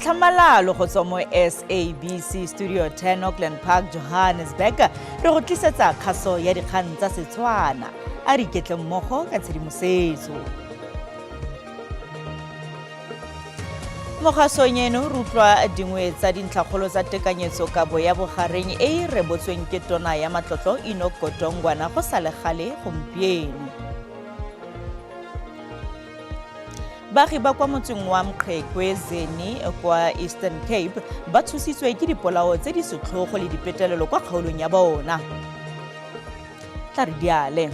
Tlhamalalo go tswa mo SABC Studio 10 Auckland Park, Johannesburg. Re go tlisetsa kgaso ya dikgang tsa Setswana. A re iketle mmogo ka tshedimosetso. Mo kgasong eno re utlwa dingwe tsa dintlhakgolo tsa tekanyetsokabo ya bogareng e e rebotsweng ke tona ya matlotlo Dikgang go sa le gale gompieno. Baagi ba kwa motseng wa Mqhekwezeni kwa Eastern Cape ba tshositswe ke dipolao tse di setlhogo le dipetelelo kwa kgaolong ya bona. Tla re diale.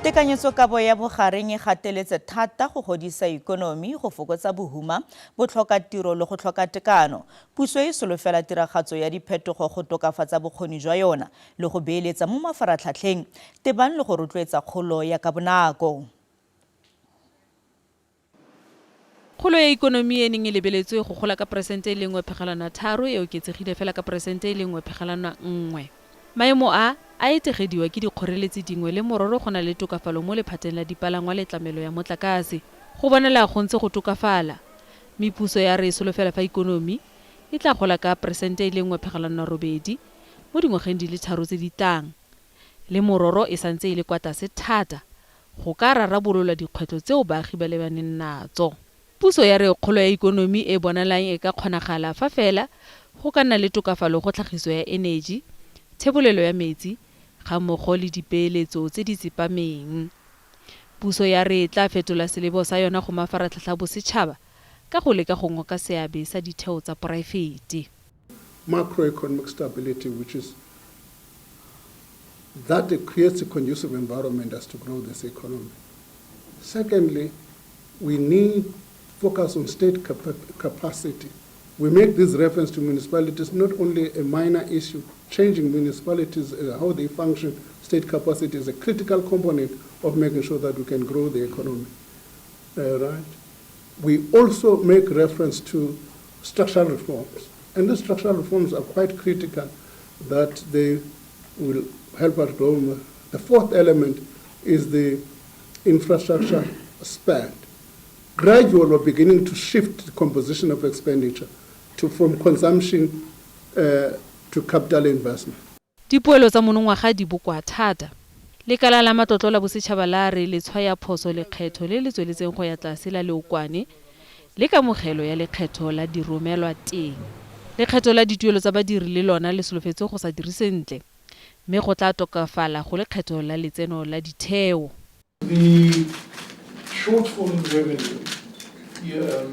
Tekanyetsokabo ya bogareng e gateletse thata go godisa ikonomi, go fokotsa bohuma, botlhokatiro le go tlhoka tekano. Puso e solofela tiragatso ya diphetogo go tokafatsa bokgoni jwa yona le go beeletsa mo mafaratlhatlheng, tebang le go rotloetsa kgolo ya ka bonako. Kgolo ya ikonomi e neng e lebeletswe go gola ka 1.3% e oketsegile fela ka 1.1%. Maemo a etegediwa ke dikgoreletsi dingwe le mororo go na le tokafalo mo lephateng la dipalangwa le tlamelo ya motlakase. Go bonela go ntse go tokafala. Mepuso ya re solofela fa ikonomi e tla gola ka 1.8% mo dingwageng di le 3 tse di tlang. Le mororo e santse e le kwa tlase thata go ka rarabolola dikgwetlho tseo baagi ba lebaneng natso. Puso ya re kgolo ya ikonomi e bonalang e ka kgonagala fa fela go ka nna le tokafalo go tlhagiso ya energy, thebolelo ya metsi, ga mmogo le dipeeletso tse di tsepameng. Puso ya re tla fetola selebo sa yona go mafaratlhatlha bosetšhaba ka go leka go ngoka seabe sa ditheo tsa poraefete. Macroeconomic stability, which is that it creates a conducive environment as to grow this economy. Secondly, we need focus on state capacity. We make this reference to municipalities, not only a minor issue. Changing municipalities, how they function, state capacity is a critical component of making sure that we can grow the economy. Right? We also make reference to structural reforms. And these structural reforms are quite critical that they will help us grow. The fourth element is the infrastructure spend. Gradually, we're beginning to shift the composition of expenditure from consumption to capital investment. Dipoelo tsa monongwaga di bokwa thata. Lekala la matlotlo la bosetšhaba la re le tshwaya phoso lekgetho le le tsweletseng go ya tlase la leokwane le kamogelo ya lekgetho la diromelwa teng. Lekgetho la dituelo tsa badiri le lona le solofetse go sa dire sentle, mme go tla tokafala go lekgetho la letseno la ditheo. Shortfall in revenue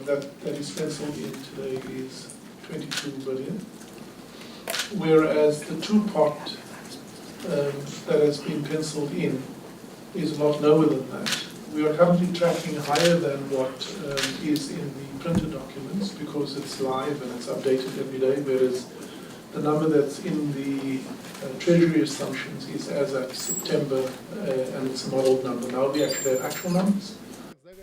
that is penciled in today is 22 billion, whereas the two-part that has been penciled in is a lot lower than that. We are currently tracking higher than what is in the printed documents because it's live and it's updated every day, whereas the number that's in the Treasury assumptions is as at September and it's a modeled number. Now we actually have actual numbers.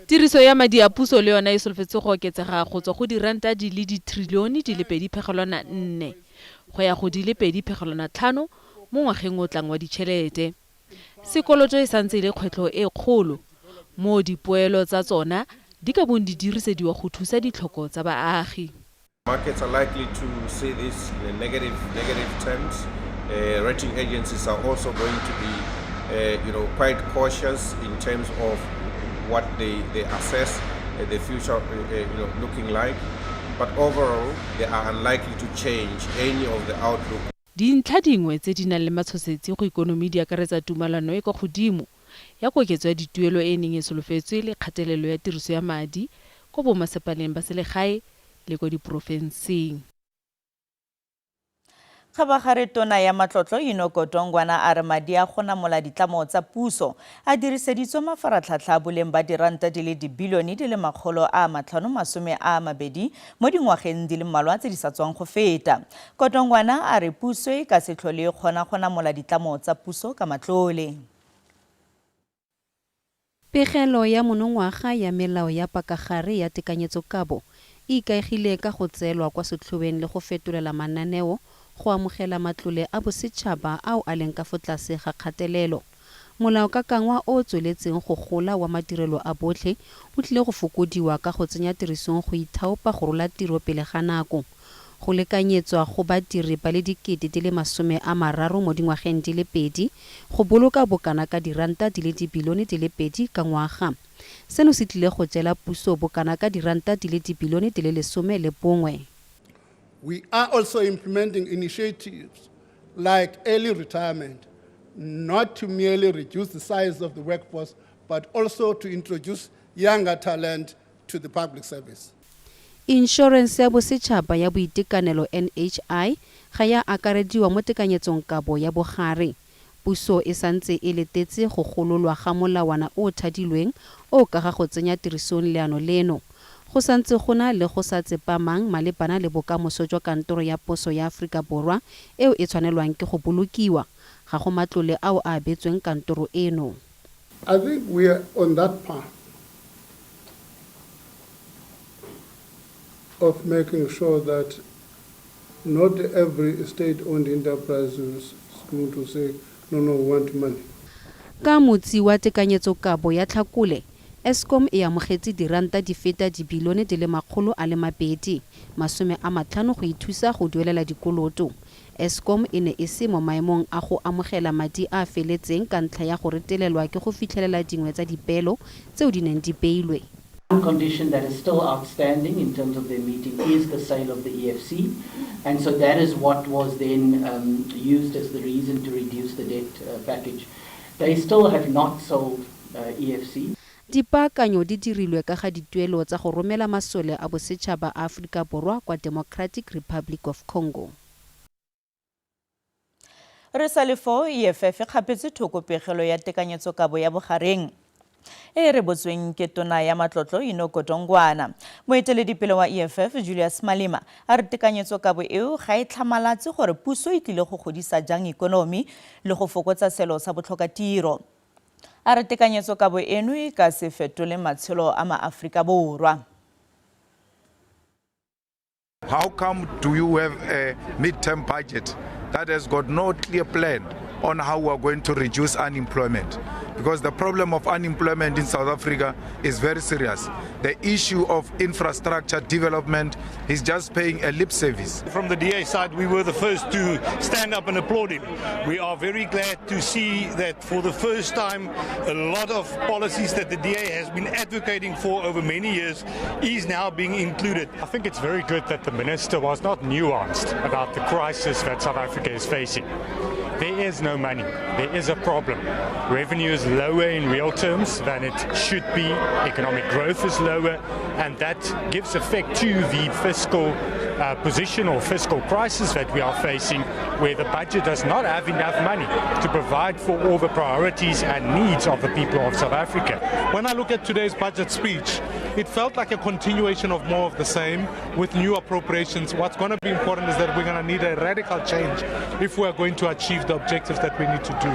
Tiriso ya madi a puso le yona e solofetse go oketsega go tswa go diranta di le ditrilione di le 2.4 go ya go di le 2.5 mo ngwageng o tlang wa ditšhelete. Sekoloto e santse le kgwetlho e kgolo mo dipoelo tsa tsona di ka bong di dirisediwa go thusa ditlhoko tsa baagi. Markets are likely to see this in negative terms. Rating agencies are also going to be quite cautious in terms of what they assess the future looking like, but overall they are unlikely to change any of the outlook. Dintlha dingwe tse di nang le matshosetsi go ikonomi di akaretsa tumalano e kwa godimo ya koketso ya dituelo e neng e solofetswe le kgatelelo ya tiriso ya madi go bomasepaleng ba selegae le go diporofenseng. Kgabagare tona ya matlotlo Dikgang a re madi a gona mola ditlamo tsa puso a diriseditswe mafaratlhatlha boleng ba diranta di le dibilione di le 520 mo dingwageng di le mmalwa tse di sa tswang go feta. Dikgang a re puso e ka se tlhole gona mola ditlamo tsa puso ka matlole. Pegelo ya monongwaga ya melao ya pakagare ya tekanyetsokabo e ikaegile ka go tselwa kwa setlhobeng le go fetolela mananeo go amogela matlole a bosetšhaba ao a leng ka fa tlase ga kgatelelo. molaokakangwa o tsweletseng go gola wa madirelo a botlhe o tlile go fokodiwa ka go tsenya tirisong go ithaopa go rola tiro pele ga nako go lekanyetswa go badiri ba le dikete di le 30 mo dingwageng di le 2 go boloka bokana ka diranta di le dibilione di le 2 ka ngwaga. Seno se tlile go jela puso bokana ka diranta di le dibilione di le 11. We are also implementing initiatives like early retirement, not to merely reduce the size of the workforce, but also to introduce younger talent to the public service. Insurance ya bosetšhaba ya boitekanelo NHI ga ya akarediwa mo tekanyetsong kabo ya bogare. Puso e santse e letetse go gololwa ga molawana o thadilweng o ka ga go tsenya tirisong leano leno. Go santse gona le go sa tsepamang malebana le bokamoso jwa kantoro ya poso ya Aforika Borwa eo e tshwanelwang ke go bolokiwa. Ga go matlole ao a abetsweng kantoro eno. I think we are on that path of making sure that not every state-owned enterprise is going to say, no, we want money. Ka motsi wa tekanyetso kabo ya Tlhakole, Eskom e amogetse diranta di feta dibilione di le 250 go ithusa go duelela dikoloto. Eskom e ne e se mo maemong a go amogela madi a feletseng ka ntlha ya go retelelwa ke go fitlhelela dingwe tsa dipelo tseo di neng di beilwe. One condition that is still outstanding in terms of their meeting is the sale of the EFC, and so that is what was then used as the reason to reduce the debt package. They still have not sold EFC. Dipaakanyo di dirilwe ka ga dituelo tsa go romela masole a bosetšhaba a Aforika Borwa kwa Democratic Republic of Congo. Re sa le fo EFF gapetse thokopegelo ya tekanyetso kabo ya bogareng e re botsweng ke tona ya matlotlo Inoko Dongwana. Moeteledipele wa EFF Julius Malema a re tekanyetso kabo eo ga e tlhamalatse gore puso e tlile go godisa jang ikonomi le go fokotsa selo sa botlhokatiro. A re tekanyetso kabo eno e ka se fetole matshelo a maAforika Borwa. How come do you have a mid-term budget that has got no clear plan on how we are going to reduce unemployment? Because the problem of unemployment in South Africa is very serious. The issue of infrastructure development is just paying a lip service. From the DA side, we were the first to stand up and applaud him. We are very glad to see that for the first time, a lot of policies that the DA has been advocating for over many years is now being included. I think it's very good that the minister was not nuanced about the crisis that South Africa is facing. There is no money. There is a problem. Revenue is lower in real terms than it should be. Economic growth is lower, and that gives effect to the fiscal position or fiscal crisis that we are facing, where the budget does not have enough money to provide for all the priorities and needs of the people of South Africa. When I look at today's budget speech, it felt like a continuation of more of the same with new appropriations. What's going to be important is that we're going to need a radical change if we're going to achieve the objectives that we need to do.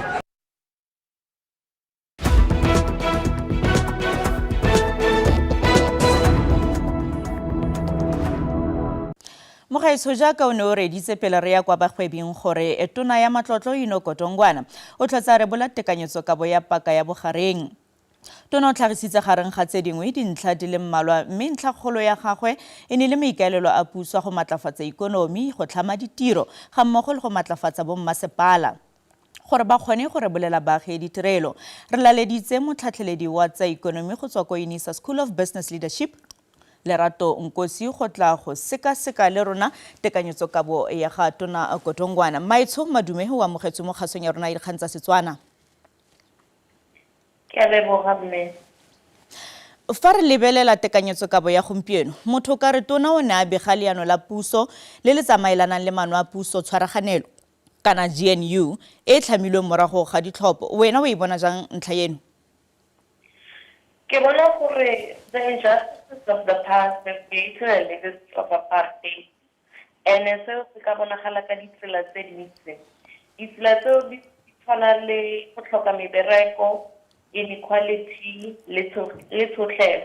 Mogaiso jaaka o ne o reditse pele re ya kwa bagwebing gore etona ya matlotlo Inoko Dongwana o tlhotsa re bola tekanyetso kabo ya paka ya bogareng. Tona o tlhagisitse gareng ga tse dingwe dintlha di le mmalwa mme ntlhakgolo ya gagwe e ne le maikaelelo a puso go matlafatsa ikonomi go tlhama ditiro ga mmogo le go matlafatsa bommasepala gore ba kgone gore bolela baagi ditirelo. Re laleditse motlhatlheledi wa tsa ikonomi go tswa ko Unisa School of Business Leadership Lerato Nkosi go tla go seka le rona tekanyetso kabo ya ga tona Dongwana. Maitsho madume wa mogetse mo kgasong ya rona e dikgang tsa Setswana. Ke a leboga mme. Fa re lebelela tekanyetso kabo ya gompieno motho ka re tona o ne a bega leano la puso le le tsamaelanang le maano a puso tshwaraganelo kana GNU e tlhamilwe morago ga ditlhopho. Wena o e bona jang ntlha eno? Ke bona gore the injustices of the past have created a legacy of apartheid, and seo se ka bonagala ka ditsela tse dintsi. Ditsela tseo di tshwana le go tlhoka mebereko, inequality, le tshotlego.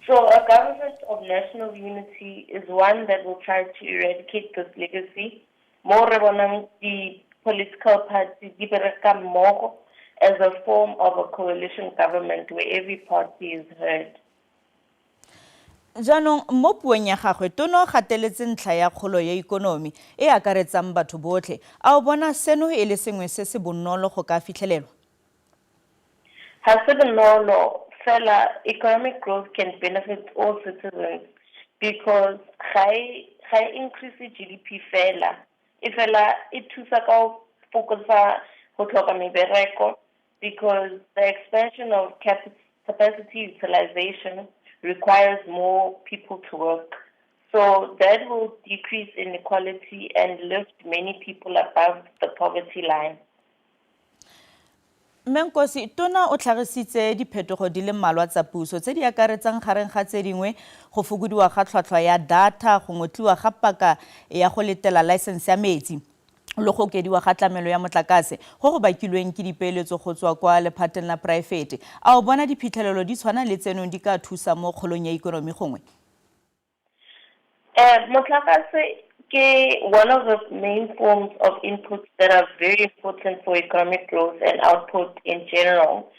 So a government of national unity is one that will try to eradicate this legacy. More re bonang di political parties di bereka mmogo as a form of a coalition government where every party is heard. Jaanong mo puong ya gagwe Tono o gateletse ntlha ya kgolo ya ikonomi e akaretsang batho botlhe a o bona seno e le sengwe se se bonolo go ka fitlhelelwa. Ha se bonolo fela economic growth can benefit all citizens because high increase GDP fela ifela it thusa ka go fokotsa go tlhoka mebereko because the expansion of capacity utilization requires more people to work. So that will decrease inequality and lift many people above the poverty line. Menkosi Tona o tlhagisitse diphetogo di le mmalwa tsa puso tse di akaretsang gareng ga tse dingwe go fokodiwa ga tlhwatlhwa ya data go ngotliwa ga paka ya go letela license ya metsi le go kediwa ga tlamelo ya motlakase go bakilweng ke dipeeletso go tswa kwa lephateng la private a o bona diphitlhelelo di tshwana le tseno di ka thusa mo kgolong ya ikonomi gongwe. Motlakase ke one of the main forms of inputs that are very important for economic growth and output in general.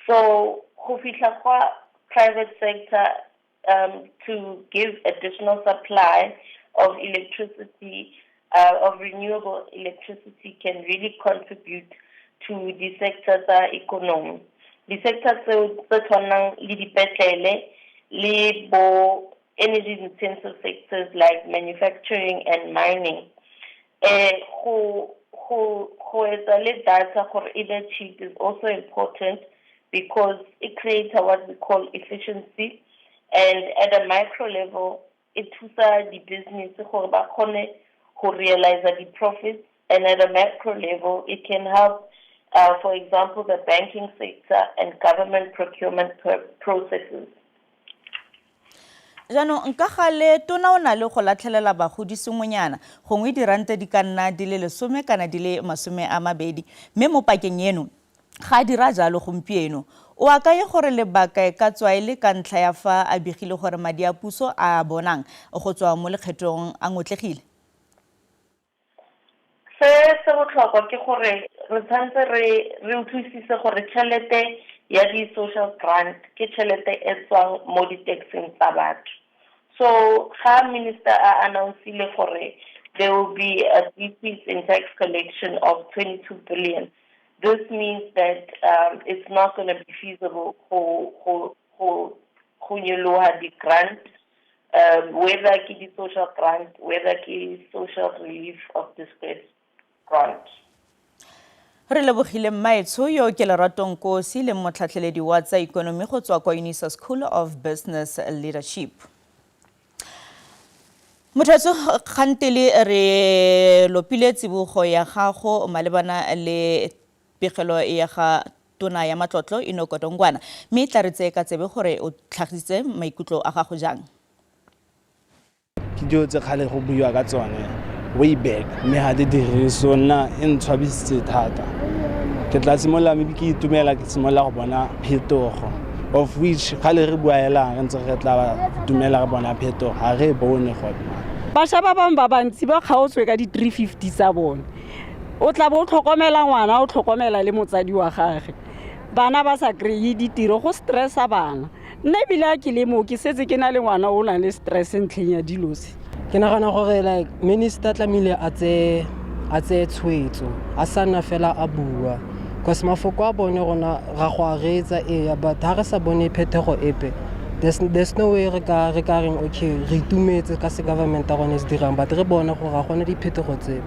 So go fitla kwa private sector to give additional supply of electricity of renewable electricity can really contribute to the sectors economy. The sectors tse tshwanang le dipetlele le bo energy intensive sectors like manufacturing and mining. Go etsa le data gore e be cheap is also important because it creates what we call efficiency, and at a micro level it thusa the business gore ba kgone to realize the profits, and at a macro level, it can help, for example, the banking sector and government procurement processes. Jaanong nka gale Tona o na le go latlhelela bagodi sengwenyana gongwe diranta di ka nna di le 10 kana di le 20 mme mo pakeng eno ga dira jalo gompieno o akaye gore lebaka ka tswa ile ka ntlha ya fa a begile gore madi a puso a bonang go tswa mo lekgethong a ngotlegile. Se botlhokwa ke gore re tshwanetse re utlwisise gore tšhelete ya di-social grant ke tšhelete e tswang mo di-taxing tsa batho. So ga minister a announcile gore there will be a decrease in tax collection of 22 billion. This means that it's not going to be feasible go nyoloha di grant, whether ke di-social grant, whether ke social relief of distress grant. Re lebogile Mmaetsho yo ke Leratong Kosi le motlhatlheledi wa tsa ikonomi go tswa kwa UNISA School of Business Leadership. Mothatso khantele re lopile tsibogo ya gago malebana le pegelo ya ga Tona ya Matlotlo Inokotongwana mme tla re tse ka tsebe gore o tlhagisitse maikutlo a gago jang. Ke dio tse khale go buiwa ka tsone way back mme ha di diriso nna e ntshwabisitse thata ke tla simola mme ke itumela ke simola go bona phetogo of which khale re buaela re ntse re tla dumela re bona phetogo ha re bone go Basha ba bang ba bantsi ba kgaotswe ka di 350 tsa bone o tla bo tlhokomela ngwana o tlhokomela le motsadi wa gagwe bana ba sa kreye ditiro go stressa bana nne bila ke le mo ke setse ke na le ngwana o na le stress ntlheng ya dilosi. Ke nagana gore like minister tlamile a tse tshwetso a sana fela a bua because mafoko a bone gona ga go aretsa but ha re sa bone phetogo epe there's no way re ka reng okay re itumetse ka se government a gone se dirang but re bona gore ga gona diphetogo tse.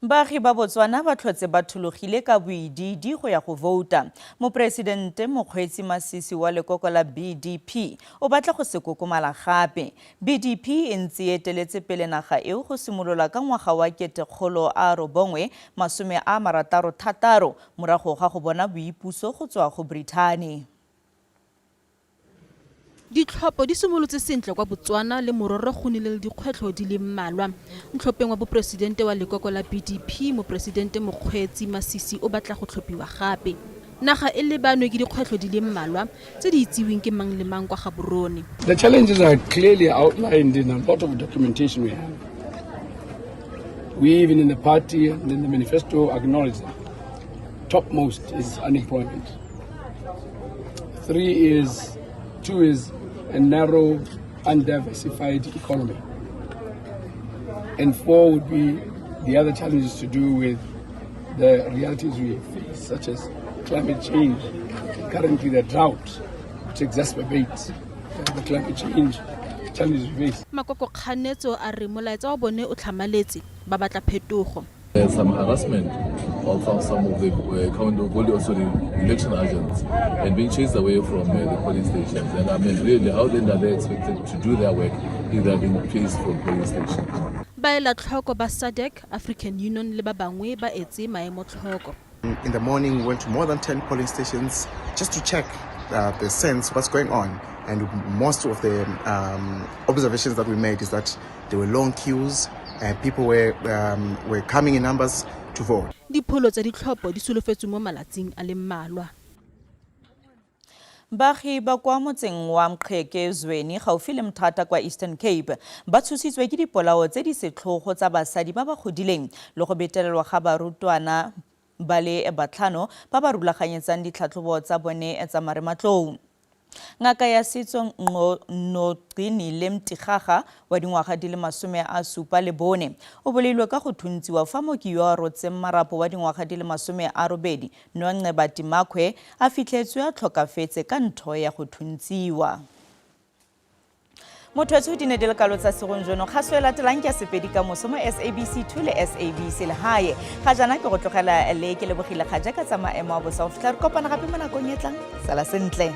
Baagi ba Botswana ba tlhotse ba thulogile ka boididi go ya go vouta. Mopresidente Mokgweetsi Masisi wa lekoko la BDP o batla go se kokomala gape. BDP e ntse e eteletse pele naga eo go simolola ka ngwaga wa 1966 morago ga go bona boipuso go tswa go Britain. Ditlhopho di simolotse sentle kwa Botswana le mororo go nnile le dikgwetlho di le mmalwa. Ntlhopheng wa bopresidente wa lekoko la BDP, Mopresidente Mokgweetsi Masisi o batla go tlhophiwa gape. naga e lebanwe ke dikgwetlho di le mmalwa tse di itsiweng ke mang le mang kwa Gaborone. The challenges are clearly outlined in a lot of documentation we have. We even in the party and in the manifesto acknowledge that topmost is unemployment. 2 is a narrow, undiversified economy. And 4 would be the other challenges to do with the realities we face, such as climate change, currently the drought, which exacerbates the climate change challenges we face. Makoko Kganetso a re molaetsa wa bone o tlhamaletse ba batla phetogo. There's some harassment of some of the also the election agents and being chased away from the police stations. And I mean, really, how then are they expected to do their work if they're being chased from police stations? Baela tlhoko ba SADC, African Union le ba bangwe ba etse maemo tlhoko. In the morning, we went to more than 10 polling stations just to check the sense what's going on. And most of the observations that we made is that there were long queues and people were coming in numbers to vote. Dipholo tsa ditlhopho di solofetswe mo malatsing a le mmalwa. Baagi ba kwa motseng wa Mqhekezweni gaufi le Mthatha kwa Eastern Cape ba tshositswe ke dipolao tse di setlhogo tsa basadi ba ba godileng le go betelelwa ga barutwana ba le batlhano ba ba rulaganyetsang ditlhatlhobo tsa bone tsa marematlou. Ngaka ya setso Nogcini le Mtigaga wa dingwaga di le 74 o boleilwe ka go thuntsiwa fa moki yo a rotseng marapo wa dingwaga di le 80 Nongceba Timakhwe a fitlhetswe a tlhokafetse ka ntho ya go thuntsiwa. Motho tse di ne di le kalo tsa segong jono ga se latelang ke sepedi ka moso mo SABC 2 le SABC le hae ga jana ke go tlogela le ke lebogile ga jaka tsa maemo a bosa o fitla re kopana gape mo nakong e tlang sala sentle.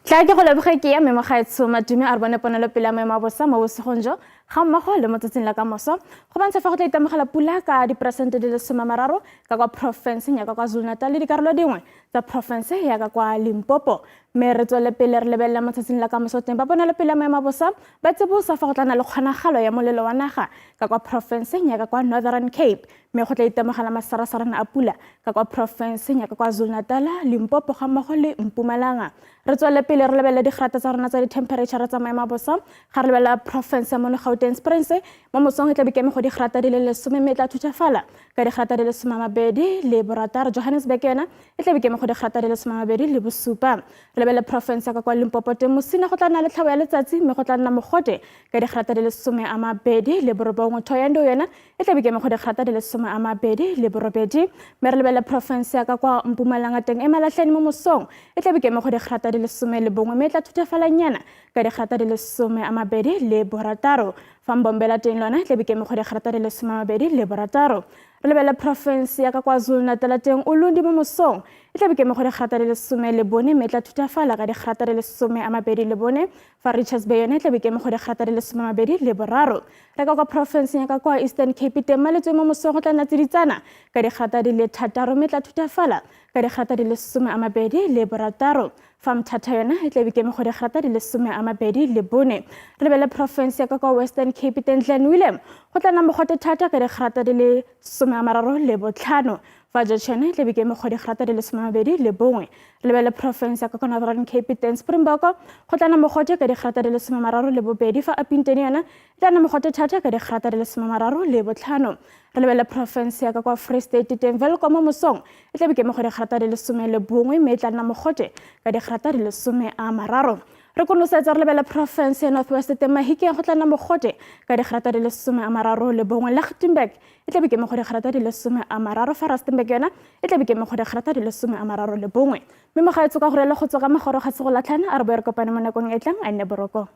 Tla ke go leboga ke ya memo ga etso madume a re bone ponelo pele ya maemo a bosa mo bosegonjo ga mmogo le motsatsing la ka moso go bontsha fa go tla itemogela pula ka diperesente di le 30 ka kwa province ya ka kwa KwaZulu-Natal le dikarolo dingwe tsa province ya ka kwa Limpopo mme re tswele pele re lebelela motsatsing la ka moso teng ba ponelo pele ya maemo a bosa ba tsebosa fa go tla na le kgonagalo ya molelo wa naga ka kwa province ya ka kwa Northern Cape mme go tla itemogela masarasarana a pula ka kwa province ya ka kwa KwaZulu-Natal Limpopo ga mmogo le Mpumalanga re tswele pele re lebelela digrata tsa rona tsa di-temperature tsa maemo a bosa ga re lebelela province ya mo Gauteng Springs mo mosong e tla bikeme go digrata di le 10 mme tla thutafala ka digrata di le 20 le borataro Johannesburg yona e tla bikeme go digrata di le 20 le bosupa re lebelela province ya ka kwa Limpopo teng mosina go tla nna le tlhabo ya letsatsi mme go tla nna mogote ka digrata di le 20 le borobongwe Thoyando yona e tla bikeme go digrata di le 20 le borobedi mme re lebelela province ya ka kwa Mpumalanga teng e Malahleni mo mosong e tla bikeme go digrata di le 11 mme tla thutafala nyana ka digrata di le 20 le borataro Fambombela teng lona e tla bikeme go digrata di le 20 le borataro re lebelela province ya ka KwaZulu-Natal teng Ulundi mo mosong e tla bikeme go digrata di le 14 mme tla thutafala ka digrata di le 24 fa Richards Bay yone e tla bikeme go digrata di le 23 re ka kwa province ya ka kwa Eastern Cape teng maletswe mo mosong go tla nna tsiditsana ka digrata di le 6 mme tla thutafala ka digrata di le 24 fa Mthatha yona e tla bikeme go digrata di le 24 re lebelela province ya ka kwa Western Cape teng Glen Willem go tla nna mogote thata ka digrata di le 35 fa Jochene e tla bikeme go digrata di le 21 re lebelela province ya ka kwa Northern Cape teng Springbok go tla nna mogote ka digrata di le 32 fa Apinteni yona e tla nna mogote thata ka digrata di le 35 re lebelela province ya ka kwa Free State teng Welkom mo mosong e tla bikeme go digrata di le 11 mme e tla nna mogote ka digrata di le 30 re konosetsa re lebelela province ya Northwest teng Mahikeng go tla nna mogote ka digrata di le 31 Lichtenburg e tla bikeme go digrata di le 30 fa Rustenburg yona e tla bikeme go digrata di le 31 mme mo gaetso ka gore le go tswa ka magoro ga se go latlhana a re bo re kopane mo nakong e tlang a nne boroko